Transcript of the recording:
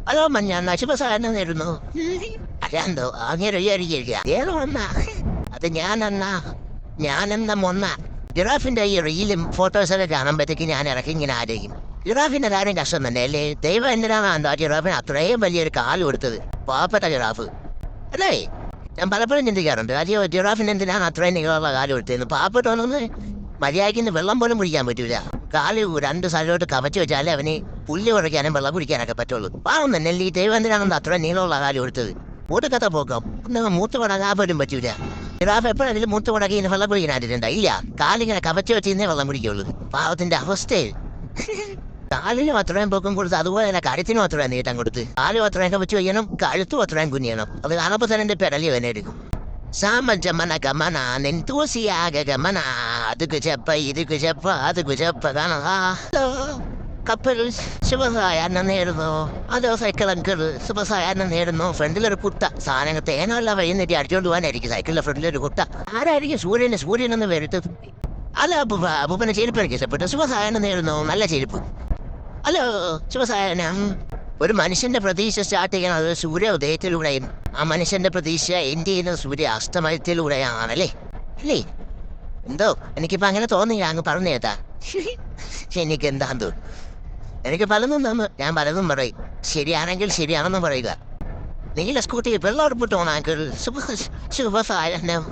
Hello മഞ്ഞ ശുഭസാധനം നേരുന്നു. അതെന്തോ അങ്ങനെ വിചാരിച്ചിരിക്കുക ഏതോ ഒന്നാ അത് ഞാനെന്ന മൊന്ന ജിറാഫിന്റെ ഈ റീലും ഫോട്ടോസൊക്കെ കാണുമ്പോഴത്തേക്ക് ഞാൻ ഇറക്കി ഇങ്ങനെ ആരെയും ജിറാഫിന്റെ കാര്യം കഷ്ടം തന്നെ അല്ലേ. ദൈവം എന്തിനാണ് എന്താ ജിറാഫിന് അത്രയും വലിയൊരു കാല് കൊടുത്തത്. പാവപ്പെട്ട ജിറാഫ് അല്ലേ. ഞാൻ പലപ്പോഴും ചിന്തിക്കാറുണ്ട് അയ്യോ ജിറാഫിന് എന്തിനാണ് അത്രയും നീളമുള്ള കാല് കൊടുത്തതെന്ന്. പാവപ്പെട്ടോന്ന് മര്യാദയ്ക്ക് വെള്ളം പോലും കുടിക്കാൻ പറ്റൂല. കാല് രണ്ട് സ്ഥലത്തോട്ട് കവച്ച് വെച്ചാലേ അവന് പുല്ല് കുറയ്ക്കാനും വെള്ളം കുടിക്കാനൊക്കെ പറ്റുള്ളൂ. പാവം തന്നെ അല്ലേ. ഈ ദൈവം എന്തിനാണെന്ന് അത്ര നീളമുള്ള കാല് കൊടുത്തത്. മൂട്ടക്കഥ പോക്കാം ഒന്നും മൂത്ത് കൊടങ്ങാൻ പോലും പറ്റൂല. ജിറാഫ് എപ്പോഴെങ്കിലും മൂത്ത് കൊടക്കി ഇങ്ങനെ വെള്ളം കുടിക്കാനായിട്ടുണ്ട് ഇല്ല. കാലിങ്ങനെ കവച്ച് വെച്ചിരുന്നേ വെള്ളം കുടിക്കുള്ളൂ. പാവത്തിന്റെ അവസ്ഥയിൽ കാലിനും അത്രയും പൊക്കം കൊടുത്ത് അതുപോലെ തന്നെ കഴുത്തിനും അത്രയും നീട്ടം കൊടുത്ത് കാലും അത്രയും കവച്ച് വയ്യണം കഴുത്തും അത്രയും കുനിയണം. അത് കാണുമ്പോൾ തന്നെ എന്റെ പെരലി വന്നെ എടുക്കും. സാമജമന ഗമന നെന്തൂസിയാക ഗമന അതുക്ക് ചെപ്പ ഇതുക്ക് ചെപ്പ അതുക്ക് ചെപ്പ കാണാ കപ്പൽ ശുഭസായാരണം നേരുന്നു. അതോ സൈക്കിൾ അങ്കിൾ ശുഭസായാരണം നേരുന്നു. ഫ്രണ്ടിലൊരു കുട്ട സാധനങ്ങൾ തേനല്ല വൈകുന്നേരം അടിച്ചോണ്ട് പോകാനായിരിക്കും സൈക്കിളിന്റെ ഫ്രണ്ടിലൊരു കുട്ട. ആരായിരിക്കും സൂര്യനെന്ന് വരുത്തത്. അല്ല അപ്പൂപ്പനെ ചെരുപ്പ് എനിക്ക് ഇഷ്ടപ്പെട്ടു. ശുഭസായാരണം നേരുന്നു. നല്ല ചെരുപ്പ്. ഹലോ ശുഭസായനം. ഒരു മനുഷ്യന്റെ പ്രതീക്ഷ സ്റ്റാർട്ട് ചെയ്യുന്നത് സൂര്യോദയത്തിലൂടെയും ആ മനുഷ്യന്റെ പ്രതീക്ഷ എൻഡ് ചെയ്യുന്നത് സൂര്യ അസ്തമയത്തിലൂടെയാണല്ലേ അല്ലേ. എന്തോ എനിക്കിപ്പോ അങ്ങനെ തോന്നിയില്ല അങ്ങ് പറഞ്ഞു കേട്ടാ. എനിക്ക് എന്താന്തോ എനിക്ക് പലതും തന്നു. ഞാൻ പലതും പറയും. ശരിയാണെങ്കിൽ ശരിയാണെന്ന് പറയുക. നീല സ്കൂട്ടി വെള്ളം ഉറപ്പിട്ടോണാങ്കിൽ ശുഭസായനം.